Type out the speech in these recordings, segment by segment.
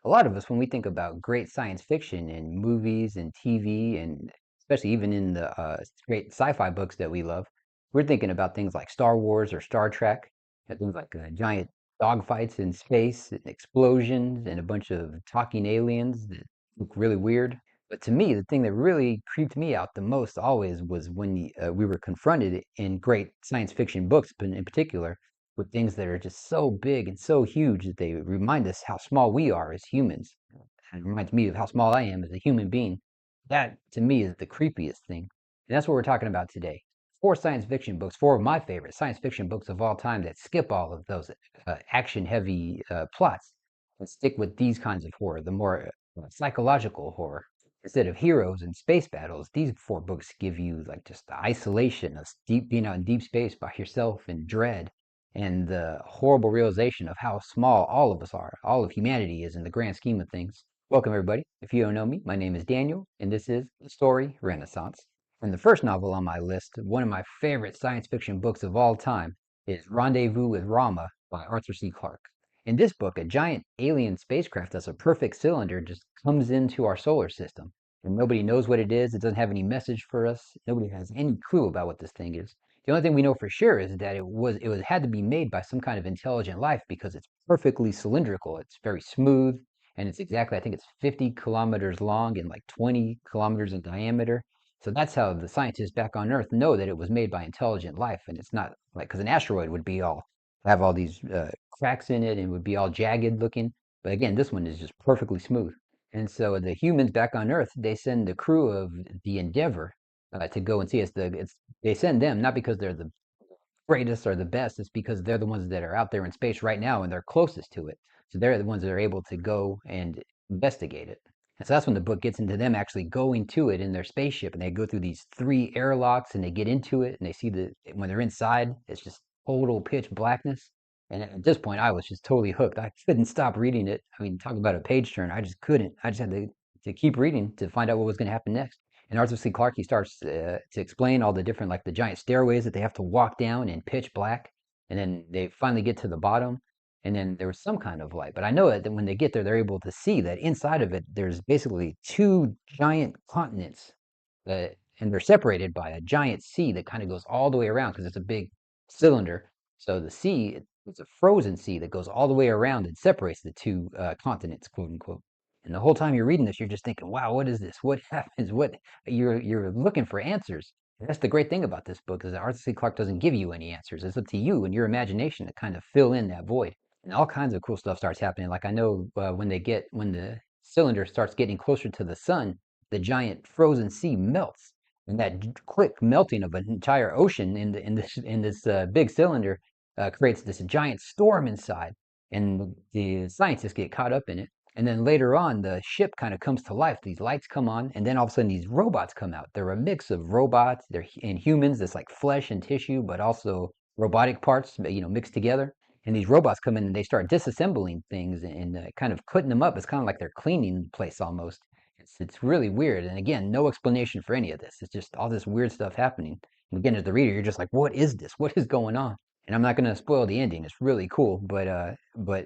A lot of us, when we think about great science fiction in movies and TV, and especially even in the great sci-fi books that we love, we're thinking about things like Star Wars or Star Trek, and things like giant dogfights in space, and explosions, and a bunch of talking aliens that look really weird. But to me, the thing that really creeped me out the most always was when we were confronted in great science fiction books, but in particular, with things that are just so big and so huge that they remind us how small we are as humans. And it reminds me of how small I am as a human being. That, to me, is the creepiest thing. And that's what we're talking about today. Four science fiction books, four of my favorite science fiction books of all time that skip all of those action heavy plots and stick with these kinds of horror, the more psychological horror. Instead of heroes and space battles, these four books give you like just the isolation of deep being out in deep space by yourself and dread and the horrible realization of how small all of us are, all of humanity is in the grand scheme of things. Welcome, everybody. If you don't know me, my name is Daniel, and this is The Story Renaissance. And the first novel on my list, one of my favorite science fiction books of all time, is Rendezvous with Rama by Arthur C. Clarke. In this book, a giant alien spacecraft that's a perfect cylinder just comes into our solar system. And nobody knows what it is. It doesn't have any message for us. Nobody has any clue about what this thing is. The only thing we know for sure is that it had to be made by some kind of intelligent life because it's perfectly cylindrical. It's very smooth, and it's exactly, I think it's 50 kilometers long and like 20 kilometers in diameter. So that's how the scientists back on Earth know that it was made by intelligent life, and it's not like because an asteroid would be all have all these cracks in it and would be all jagged looking. But again, this one is just perfectly smooth. And so the humans back on Earth, they send the crew of the Endeavor to go and see us. They send them not because they're the greatest or the best. It's because they're the ones that are out there in space right now and they're closest to it. So they're the ones that are able to go and investigate it. And so that's when the book gets into them actually going to it in their spaceship, and they go through these three airlocks and they get into it and they see when they're inside, it's just total pitch blackness. And at this point, I was just totally hooked. I couldn't stop reading it. I mean, talk about a page turn. I just couldn't. I just had to keep reading to find out what was going to happen next. And Arthur C. Clarke, he starts to explain all the different, like the giant stairways that they have to walk down in pitch black. And then they finally get to the bottom. And then there was some kind of light. But I know that when they get there, they're able to see that inside of it, there's basically two giant continents. And they're separated by a giant sea that kind of goes all the way around because it's a big cylinder. So the sea, it's a frozen sea that goes all the way around and separates the two continents, quote unquote. And the whole time you're reading this, you're just thinking, "Wow, what is this? What happens? What?" You're looking for answers. And that's the great thing about this book is that Arthur C. Clarke doesn't give you any answers. It's up to you and your imagination to kind of fill in that void. And all kinds of cool stuff starts happening. Like I know when the cylinder starts getting closer to the sun, the giant frozen sea melts, and that quick melting of an entire ocean in this big cylinder creates this giant storm inside, and the scientists get caught up in it. And then later on, the ship kind of comes to life. These lights come on, and then all of a sudden, these robots come out. They're a mix of robots, and humans. That's like flesh and tissue, but also robotic parts, mixed together. And these robots come in and they start disassembling things and kind of putting them up. It's kind of like they're cleaning the place almost. It's really weird. And again, no explanation for any of this. It's just all this weird stuff happening. And again, as the reader, you're just like, what is this? What is going on? And I'm not going to spoil the ending. It's really cool, but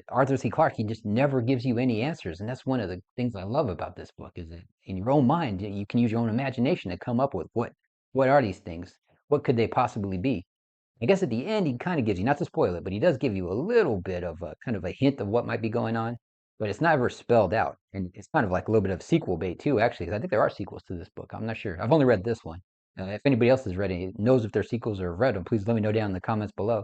Arthur C. Clarke, he just never gives you any answers, and that's one of the things I love about this book is that in your own mind you can use your own imagination to come up with what are these things? What could they possibly be? I guess at the end he kind of gives you, not to spoil it, but he does give you a little bit of a kind of a hint of what might be going on, but it's never spelled out, and it's kind of like a little bit of sequel bait too, actually, 'cause I think there are sequels to this book. I'm not sure. I've only read this one. If anybody else has read it, knows if they're sequels or have read them, please let me know down in the comments below.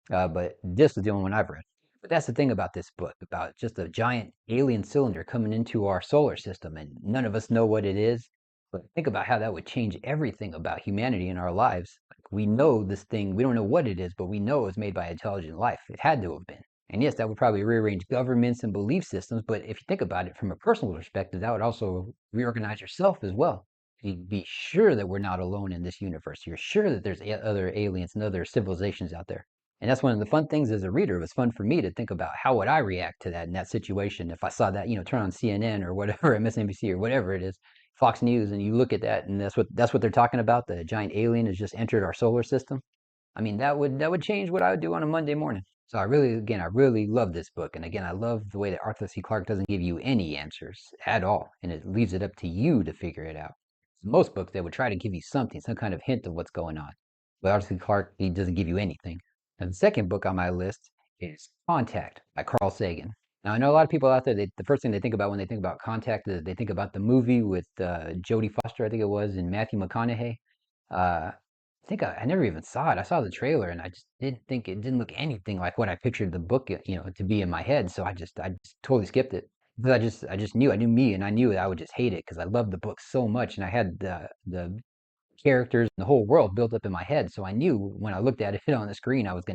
But this is the only one I've read. But that's the thing about this book, about just a giant alien cylinder coming into our solar system, and none of us know what it is. But think about how that would change everything about humanity in our lives. Like we know this thing, we don't know what it is, but we know it's made by intelligent life. It had to have been. And yes, that would probably rearrange governments and belief systems, but if you think about it from a personal perspective, that would also reorganize yourself as well. You'd be sure that we're not alone in this universe. You're sure that there's other aliens and other civilizations out there. And that's one of the fun things as a reader. It was fun for me to think about how would I react to that in that situation if I saw that, turn on CNN or whatever, MSNBC or whatever it is, Fox News, and you look at that and that's what they're talking about. The giant alien has just entered our solar system. I mean, that would change what I would do on a Monday morning. So I really love this book. And again, I love the way that Arthur C. Clarke doesn't give you any answers at all, and it leaves it up to you to figure it out. Most books, they would try to give you something, some kind of hint of what's going on. But Arthur C. Clarke, he doesn't give you anything. And the second book on my list is Contact by Carl Sagan. Now, I know a lot of people out there, the first thing they think about when they think about Contact is they think about the movie with Jodie Foster, I think it was, and Matthew McConaughey. I think I never even saw it. I saw the trailer and I just didn't think it didn't look anything like what I pictured the book, to be in my head. So I just totally skipped it. But I just knew I knew me and I knew that I would just hate it because I loved the book so much and I had the characters and the whole world built up in my head. So I knew when I looked at it on the screen, I was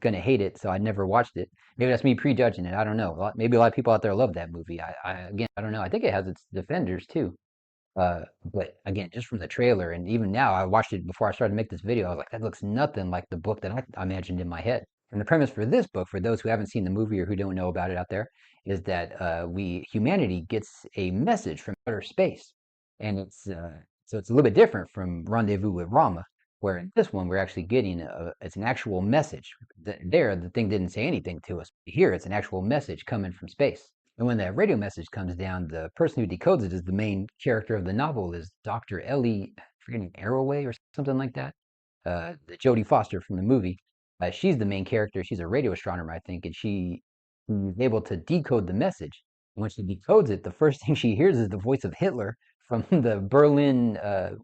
gonna hate it. So I never watched it. Maybe that's me prejudging it. I don't know. Maybe a lot of people out there love that movie. Again, I don't know. I think it has its defenders too. But again, just from the trailer, and even now, I watched it before I started to make this video. I was like, that looks nothing like the book that I imagined in my head. And the premise for this book, for those who haven't seen the movie or who don't know about it out there, is that humanity gets a message from outer space, and it's a little bit different from Rendezvous with Rama, where in this one we're actually getting it's an actual message. There, the thing didn't say anything to us. Here, it's an actual message coming from space. And when that radio message comes down, the person who decodes it is the main character of the novel, is Dr. Ellie, forgetting Arroway or something like that. The Jodie Foster from the movie. She's the main character. She's a radio astronomer, I think, and she is able to decode the message. And when she decodes it, the first thing she hears is the voice of Hitler from the Berlin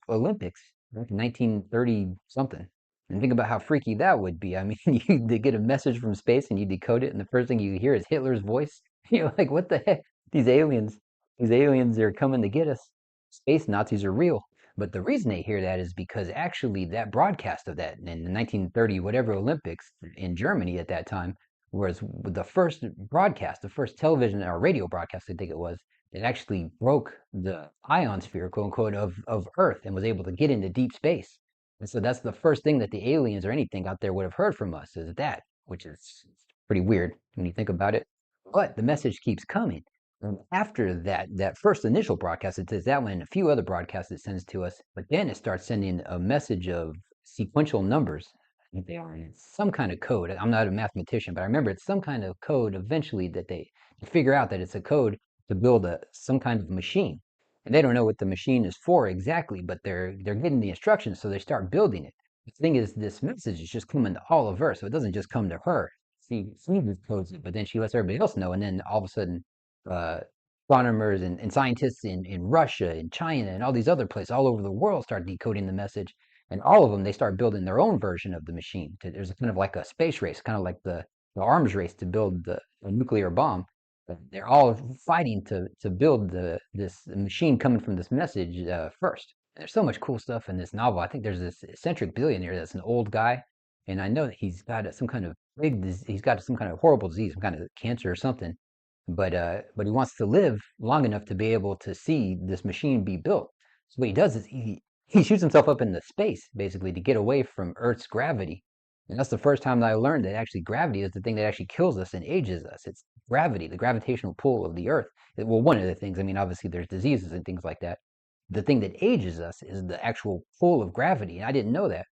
Olympics, back in 1930 something. And think about how freaky that would be. I mean, you get a message from space and you decode it, and the first thing you hear is Hitler's voice. You're like, what the heck? These aliens are coming to get us. Space Nazis are real. But the reason they hear that is because actually that broadcast of that in the 1930 whatever Olympics in Germany at that time was the first broadcast, the first television or radio broadcast, I think it was, that actually broke the ionosphere, quote unquote, of Earth and was able to get into deep space. And so that's the first thing that the aliens or anything out there would have heard from us, is that, which is pretty weird when you think about it. But the message keeps coming. And after that first initial broadcast, it says that one and a few other broadcasts it sends to us, but then it starts sending a message of sequential numbers. I think they are in some kind of code. I'm not a mathematician, but I remember it's some kind of code eventually that they figure out that it's a code to build some kind of machine. And they don't know what the machine is for exactly, but they're getting the instructions, so they start building it. The thing is, this message is just coming to all of Earth, so it doesn't just come to her. She codes it, but then she lets everybody else know, and then all of a sudden, uh, astronomers and scientists in Russia and China and all these other places all over the world start decoding the message, and all of them they start building their own version of the machine. There's kind of like a space race, kind of like the arms race to build the nuclear bomb. But they're all fighting to build this machine coming from this message first. There's so much cool stuff in this novel. I think there's this eccentric billionaire that's an old guy, and I know that he's got some kind of he's got some kind of horrible disease, some kind of cancer or something. But he wants to live long enough to be able to see this machine be built. So what he does is he shoots himself up into space basically to get away from Earth's gravity. And that's the first time that I learned that actually gravity is the thing that actually kills us and ages us. It's gravity, the gravitational pull of the Earth. Well, one of the things, I mean, obviously there's diseases and things like that. The thing that ages us is the actual pull of gravity. And I didn't know that.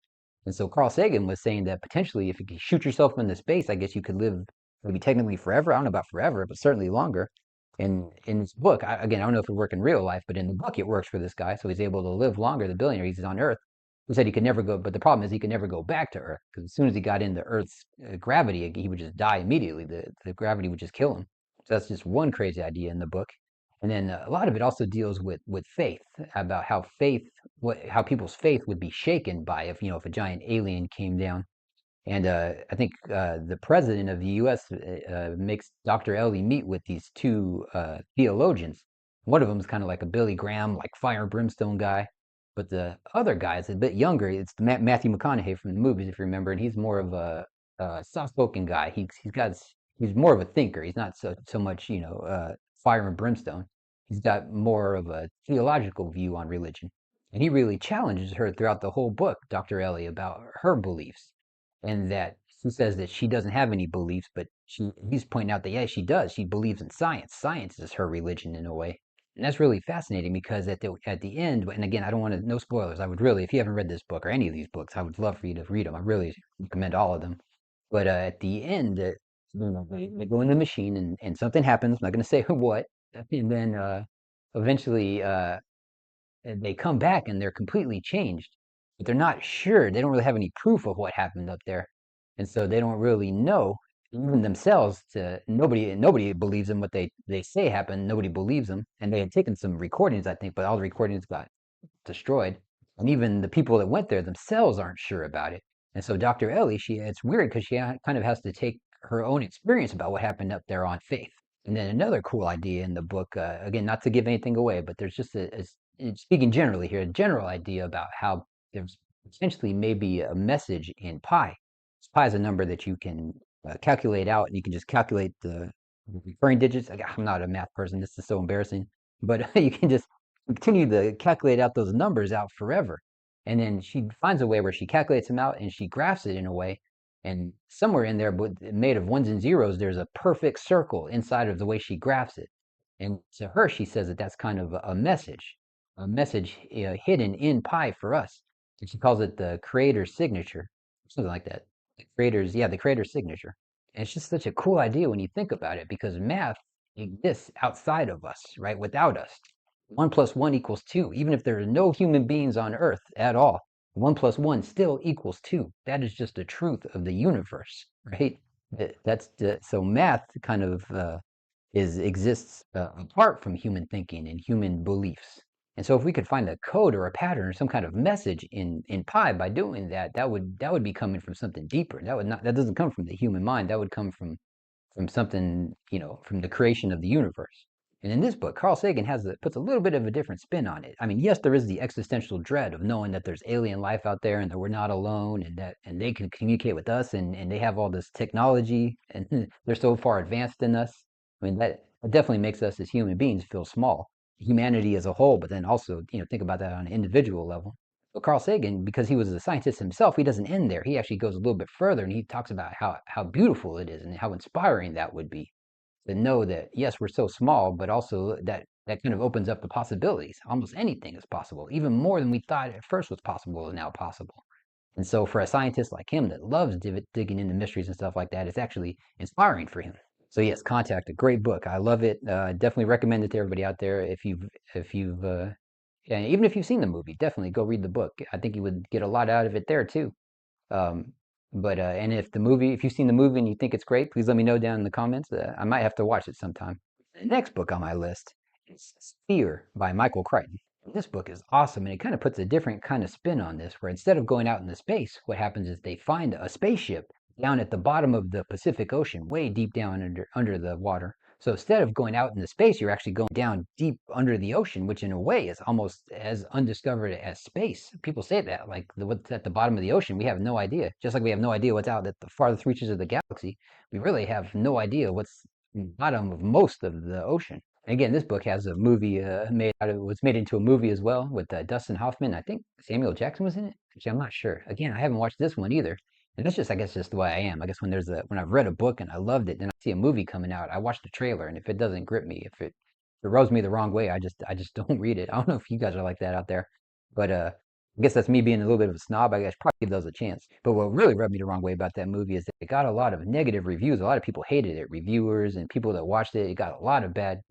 And so Carl Sagan was saying that potentially if you could shoot yourself into space, I guess you could live maybe technically forever. I don't know about forever, but certainly longer. And in this book, again, I don't know if it worked in real life, but in the book, it works for this guy. So he's able to live longer. The billionaire, he's on Earth. He said he could never go, but the problem is he could never go back to Earth because as soon as he got into Earth's gravity, he would just die immediately. The gravity would just kill him. So that's just one crazy idea in the book. And then a lot of it also deals with faith, about how how people's faith would be shaken by if a giant alien came down. And I think the president of the U.S. Makes Dr. Ellie meet with these two theologians. One of them is kind of like a Billy Graham, like fire and brimstone guy, but the other guy is a bit younger. It's Matthew McConaughey from the movies, if you remember, and he's more of a soft-spoken guy. He's more of a thinker. He's not so much fire and brimstone. He's got more of a theological view on religion, and he really challenges her throughout the whole book, Dr. Ellie, about her beliefs and that she says that she doesn't have any beliefs, but he's pointing out that yeah, she does. She believes in science. Science is her religion in a way, and that's really fascinating because at the end, and again, I don't want to no spoilers. I would really, if you haven't read this book or any of these books, I would love for you to read them. I really recommend all of them. But at the end, they go in the machine and something happens. I'm not going to say what. And then eventually they come back and they're completely changed, but they're not sure. They don't really have any proof of what happened up there, and so they don't really know even themselves. Nobody believes them what they say happened. Nobody believes them, and they had taken some recordings, I think, but all the recordings got destroyed. And even the people that went there themselves aren't sure about it. And so Dr. Ellie, it's weird because she kind of has to take her own experience about what happened up there on faith. And then another cool idea in the book, again, not to give anything away, but there's just speaking generally here, a general idea about how there's potentially maybe a message in pi. Pi is a number that you can calculate out, and you can just calculate the recurring digits. I'm not a math person. This is so embarrassing, but you can just continue to calculate out those numbers out forever. And then she finds a way where she calculates them out and she graphs it in a way. And somewhere in there, but made of ones and zeros, there's a perfect circle inside of the way she graphs it. And to her, she says that that's kind of a message hidden in pi for us. And she calls it the creator's signature, something like that. The creator's signature. And it's just such a cool idea when you think about it, because math exists outside of us, right? Without us. 1 + 1 = 2. Even if there are no human beings on Earth at all, 1 + 1 still equals 2. That is just the truth of the universe, right? So math kind of exists apart from human thinking and human beliefs. And so if we could find a code or a pattern or some kind of message in pi by doing that, that would be coming from something deeper. That doesn't come from the human mind. That would come from something, from the creation of the universe. And in this book, Carl Sagan puts a little bit of a different spin on it. I mean, yes, there is the existential dread of knowing that there's alien life out there and that we're not alone, and they can communicate with us, and they have all this technology and they're so far advanced than us. I mean, that definitely makes us as human beings feel small, humanity as a whole, but then also, think about that on an individual level. But Carl Sagan, because he was a scientist himself, he doesn't end there. He actually goes a little bit further, and he talks about how beautiful it is and how inspiring that would be to know that, yes, we're so small, but also that kind of opens up the possibilities. Almost anything is possible. Even more than we thought at first was possible is now possible. And so for a scientist like him that loves digging into mysteries and stuff like that, it's actually inspiring for him. So yes, Contact, a great book. I love it. Definitely recommend it to everybody out there. If you've and even if you've seen the movie, definitely go read the book. I think you would get a lot out of it there too. Um, but and if you've seen the movie and you think it's great, please let me know down in the comments. I might have to watch it sometime. The next book on my list is Sphere by Michael Crichton. This book is awesome, and it kind of puts a different kind of spin on this, where instead of going out into space, what happens is they find a spaceship down at the bottom of the Pacific Ocean, way deep down under the water. So instead of going out into space, you're actually going down deep under the ocean, which in a way is almost as undiscovered as space. People say that, like what's at the bottom of the ocean, we have no idea. Just like we have no idea what's out at the farthest reaches of the galaxy, we really have no idea what's in the bottom of most of the ocean. Again, this book has a movie was made into a movie as well with Dustin Hoffman. I think Samuel Jackson was in it. Actually, I'm not sure. Again, I haven't watched this one either. And that's just, I guess, just the way I am. I guess when I've read a book and I loved it, then I see a movie coming out, I watch the trailer, and if it doesn't grip me, if it rubs me the wrong way, I just don't read it. I don't know if you guys are like that out there, but I guess that's me being a little bit of a snob. I guess probably give those a chance. But what really rubbed me the wrong way about that movie is that it got a lot of negative reviews. A lot of people hated it, reviewers and people that watched it. It got a lot of bad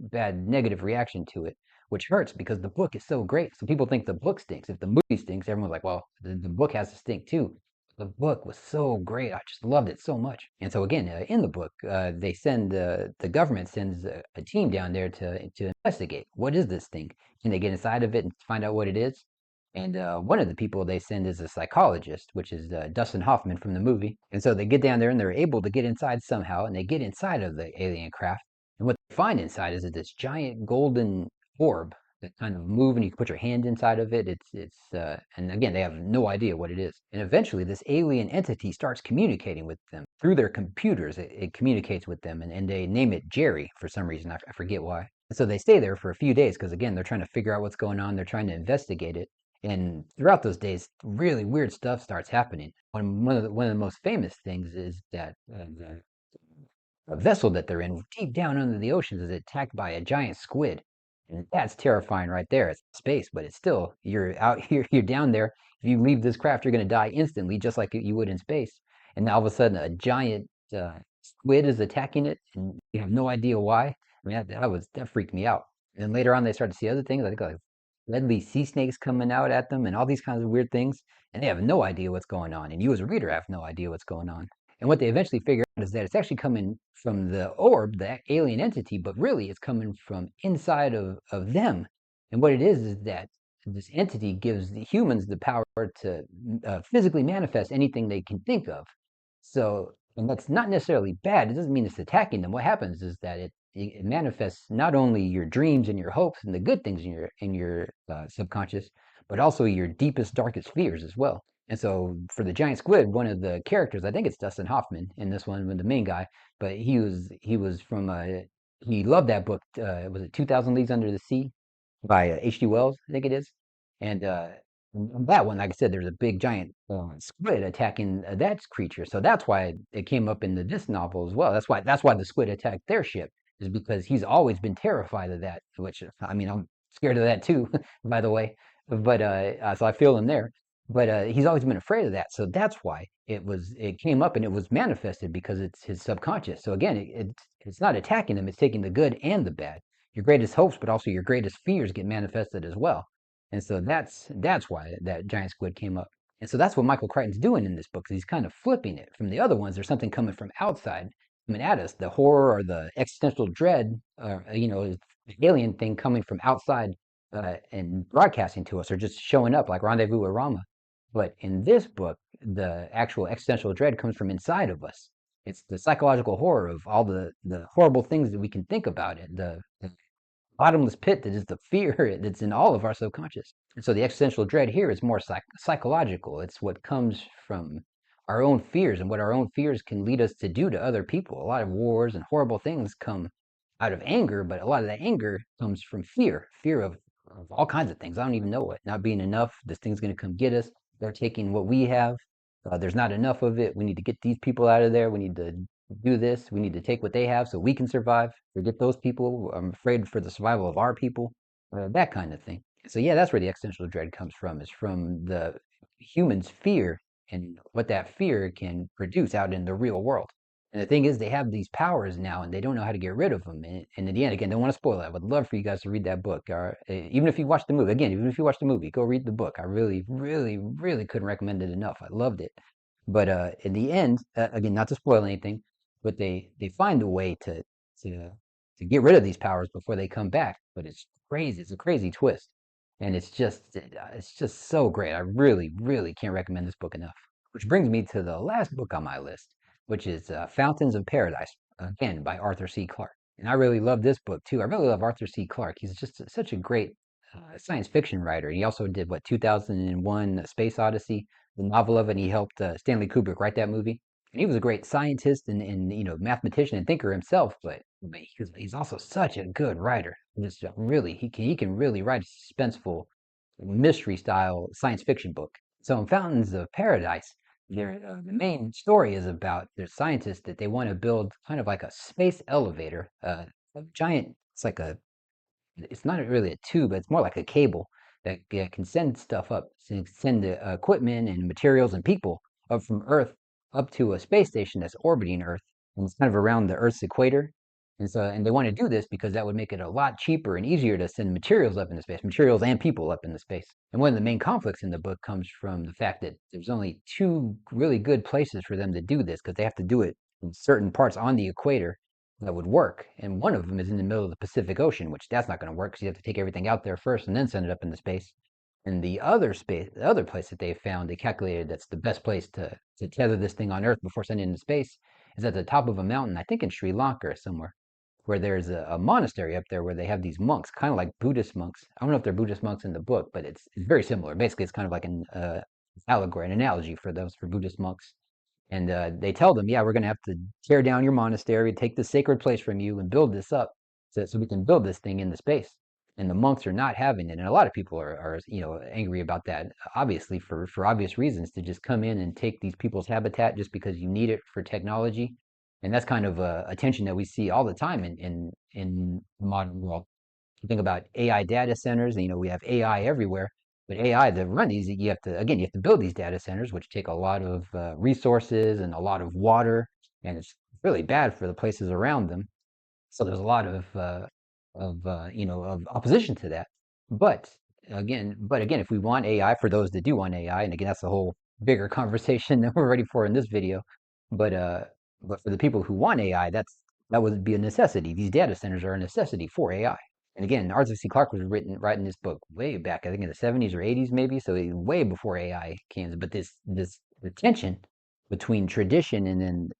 negative reaction to it, which hurts because the book is so great. So people think the book stinks. If the movie stinks, everyone's like, well, the book has to stink too. The book was so great. I just loved it so much. And so again, in the book, the government sends a team down there to investigate what is this thing. Can they get inside of it and find out what it is? And one of the people they send is a psychologist, which is Dustin Hoffman from the movie. And so they get down there and they're able to get inside somehow, and they get inside of the alien craft. And what they find inside is this giant golden orb that kind of move, and you can put your hand inside of it. And again, they have no idea what it is. And eventually, this alien entity starts communicating with them through their computers. It communicates with them, and they name it Jerry for some reason. I forget why. So they stay there for a few days because again, they're trying to figure out what's going on. They're trying to investigate it. And throughout those days, really weird stuff starts happening. One of the most famous things is that a vessel that they're in, deep down under the oceans, is attacked by a giant squid. And that's terrifying right there. It's space, but it's still, you're out here, you're down there. If you leave this craft, you're going to die instantly, just like you would in space. and all of a sudden a giant squid is attacking it, and you have no idea why. I mean, that freaked me out. And then later on, they started to see other things, like deadly sea snakes coming out at them, and all these kinds of weird things, and they have no idea what's going on, and you as a reader have no idea what's going on. And what they eventually figure out is that it's actually coming from the orb, the alien entity, but really it's coming from inside of them. And what it is that this entity gives the humans the power to physically manifest anything they can think of. So, and that's not necessarily bad. It doesn't mean it's attacking them. What happens is that it manifests not only your dreams and your hopes and the good things in your subconscious, but also your deepest, darkest fears as well. And so, for the giant squid, one of the characters, I think it's Dustin Hoffman in this one, the main guy, but he was from he loved that book. Was it 2,000 Leagues Under the Sea by H.G. Wells, I think it is. And on that one, like I said, there's a big giant squid attacking that creature. So that's why it came up in this novel as well. That's why the squid attacked their ship, is because he's always been terrified of that. Which, I mean, I'm scared of that too, by the way. But so I feel him there. But he's always been afraid of that. So that's why it came up and it was manifested, because it's his subconscious. So again, it's not attacking him. It's taking the good and the bad, your greatest hopes, but also your greatest fears get manifested as well. And so that's why that giant squid came up. And so that's what Michael Crichton's doing in this book. He's kind of flipping it from the other ones. There's something coming from outside, coming at us, the horror or the existential dread, the alien thing coming from outside and broadcasting to us, or just showing up like Rendezvous with Rama. But in this book, the actual existential dread comes from inside of us. It's the psychological horror of all the horrible things that we can think about it, the bottomless pit that is the fear that's in all of our subconscious. And so the existential dread here is more psychological. It's what comes from our own fears and what our own fears can lead us to do to other people. A lot of wars and horrible things come out of anger, but a lot of that anger comes from fear of all kinds of things. I don't even know what. Not being enough. This thing's going to come get us. They're taking what we have. There's not enough of it. We need to get these people out of there. We need to do this. We need to take what they have so we can survive. Forget those people. I'm afraid for the survival of our people. That kind of thing. So yeah, that's where the existential dread comes from. Is from the human's fear and what that fear can produce out in the real world. And the thing is, they have these powers now, and they don't know how to get rid of them. And in the end, again, don't want to spoil it. I would love for you guys to read that book. Or even if you watch the movie, again, even if you watch the movie, go read the book. I really, really, really couldn't recommend it enough. I loved it. But in the end, again, not to spoil anything, but they find a way to to get rid of these powers before they come back. But it's crazy. It's a crazy twist, and it's just so great. I really, really can't recommend this book enough. Which brings me to the last book on my list, which is Fountains of Paradise, again by Arthur C. Clarke. And I really love this book too. I really love Arthur C. Clarke. He's just such a great science fiction writer. He also did what 2001 Space Odyssey, the novel of it. And he helped Stanley Kubrick write that movie. And he was a great scientist and mathematician and thinker himself, but he's also such a good writer. Just really, he can really write a suspenseful mystery style science fiction book. So in Fountains of Paradise, the main story is about there's scientists that they want to build kind of like a space elevator, a giant. It's not really a tube, but it's more like a cable that can send stuff up, send the equipment and materials and people up from Earth up to a space station that's orbiting Earth, and it's kind of around the Earth's equator. And they want to do this because that would make it a lot cheaper and easier to send materials up into space, materials and people up into space. And one of the main conflicts in the book comes from the fact that there's only two really good places for them to do this, because they have to do it in certain parts on the equator that would work. And one of them is in the middle of the Pacific Ocean, which that's not going to work because you have to take everything out there first and then send it up into space. And the other place that they found, they calculated that's the best place to tether this thing on Earth before sending it into space, is at the top of a mountain, I think in Sri Lanka or somewhere, where there's a monastery up there where they have these monks, kind of like Buddhist monks. I don't know if they're Buddhist monks in the book, but it's very similar. Basically, it's kind of like an allegory, an analogy for Buddhist monks. And they tell them, yeah, we're going to have to tear down your monastery, take the sacred place from you, and build this up so we can build this thing in the space. And the monks are not having it. And a lot of people are angry about that, obviously, for obvious reasons, to just come in and take these people's habitat just because you need it for technology. And that's kind of a tension that we see all the time in the modern world. You think about AI data centers, and we have AI everywhere, But AI to run these, you have to again you have to build these data centers, which take a lot of resources and a lot of water, and it's really bad for the places around them. So there's a lot of opposition to that. But but again, if we want AI, for those that do want AI, and again, that's a whole bigger conversation that we're ready for in this video. But uh, but for the people who want AI, that would be a necessity. These data centers are a necessity for AI. And again, Arthur C. Clarke was writing this book way back, I think in the 70s or 80s maybe, so way before AI came. But this the tension between tradition and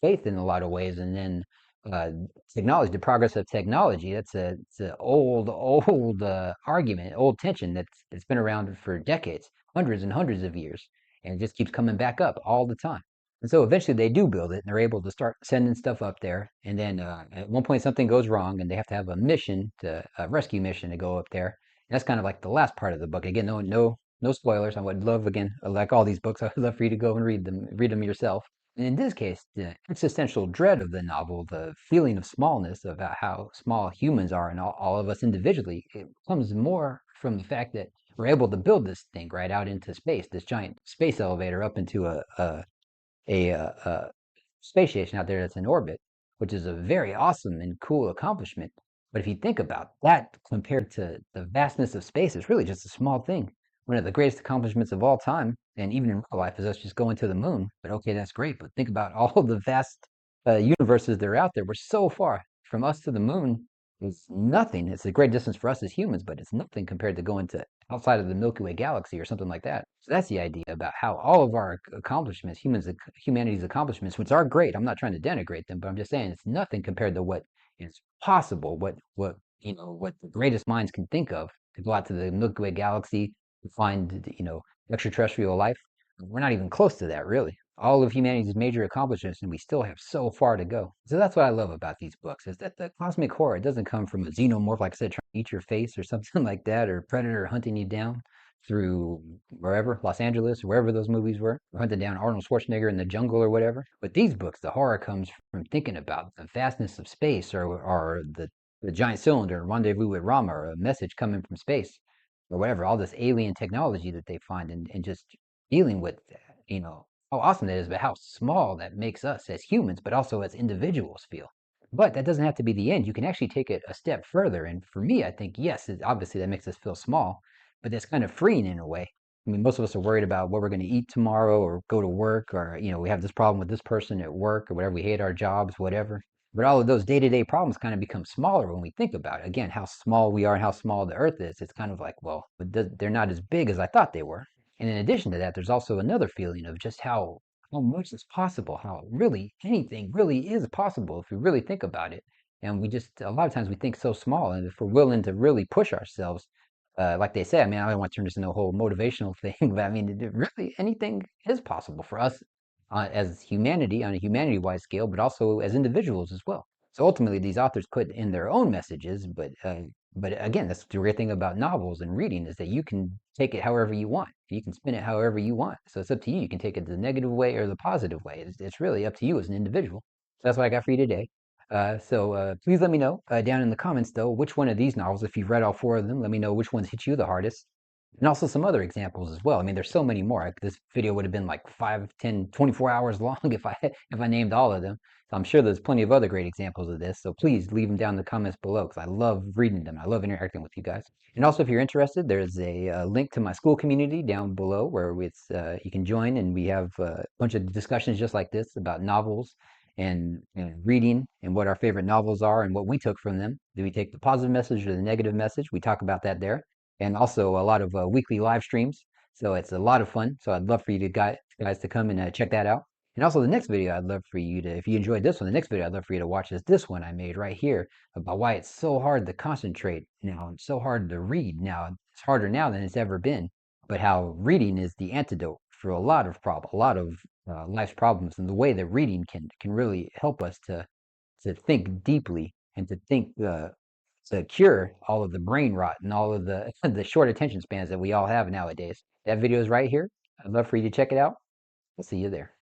faith in a lot of ways, and then uh, technology, the progress of technology. It's an old argument, old tension that's been around for decades, hundreds and hundreds of years, and it just keeps coming back up all the time. And so eventually they do build it, and they're able to start sending stuff up there. And then at one point something goes wrong, and they have to have a mission, a rescue mission, to go up there. And that's kind of like the last part of the book. Again, no spoilers. I would love, again, like all these books, I would love for you to go and read them yourself. And in this case, the existential dread of the novel, the feeling of smallness about how small humans are and all of us individually, it comes more from the fact that we're able to build this thing right out into space, this giant space elevator up into a space station out there that's in orbit, which is a very awesome and cool accomplishment. But if you think about that compared to the vastness of space, it's really just a small thing. One of the greatest accomplishments of all time, and even in real life, is us just going to the moon. But okay, that's great. But think about all the vast universes that are out there. We're so far from us to the moon is nothing. It's a great distance for us as humans, but it's nothing compared to going to outside of the Milky Way galaxy or something like that. So that's the idea about how all of our accomplishments, humanity's accomplishments, which are great. I'm not trying to denigrate them, but I'm just saying it's nothing compared to what is possible, what the greatest minds can think of to go out to the Milky Way galaxy to find, extraterrestrial life. We're not even close to that, really. All of humanity's major accomplishments, and we still have so far to go. So that's what I love about these books, is that the cosmic horror doesn't come from a xenomorph, like I said, trying to eat your face or something like that, or predator hunting you down through wherever, Los Angeles, or wherever those movies were, or hunting down Arnold Schwarzenegger in the jungle or whatever. But these books, the horror comes from thinking about the vastness of space, or the giant cylinder, Rendezvous with Rama, or a message coming from space, or whatever, all this alien technology that they find, and just dealing with, how awesome that is, but how small that makes us as humans, but also as individuals feel. But that doesn't have to be the end. You can actually take it a step further. And for me, I think, yes, obviously that makes us feel small, but that's kind of freeing in a way. I mean, most of us are worried about what we're going to eat tomorrow or go to work, or, we have this problem with this person at work or whatever. We hate our jobs, whatever. But all of those day-to-day problems kind of become smaller when we think about it. Again, how small we are and how small the earth is. It's kind of like, well, they're not as big as I thought they were. And in addition to that, there's also another feeling of just how much is possible, how really anything really is possible if we really think about it. And we just, a lot of times we think so small. And if we're willing to really push ourselves, like they say, I mean, I don't want to turn this into a whole motivational thing, but I mean, really anything is possible for us as humanity on a humanity-wide scale, but also as individuals as well. So ultimately, these authors put in their own messages, but again, that's the great thing about novels and reading, is that you can take it however you want. You can spin it however you want. So it's up to you. You can take it the negative way or the positive way. It's really up to you as an individual. So that's what I got for you today. So please let me know down in the comments, though, which one of these novels, if you've read all four of them, let me know which ones hit you the hardest. And also some other examples as well. I mean, there's so many more. This video would have been like 5, 10, 24 hours long if I named all of them. So I'm sure there's plenty of other great examples of this. So please leave them down in the comments below, because I love reading them. I love interacting with you guys. And also, if you're interested, there's a link to my school community down below where you can join, and we have a bunch of discussions just like this about novels and reading and what our favorite novels are and what we took from them. Do we take the positive message or the negative message? We talk about that there. And also a lot of weekly live streams. So it's a lot of fun. So I'd love for you guys to come and check that out. And also the next video, I'd love for you to, if you enjoyed this one, the next video I'd love for you to watch is this one I made right here about why it's so hard to concentrate now and so hard to read now. It's harder now than it's ever been, but how reading is the antidote for a lot of life's problems, and the way that reading can really help us to think deeply and to cure all of the brain rot and all of the the short attention spans that we all have nowadays. That video is right here. I'd love for you to check it out. I'll see you there.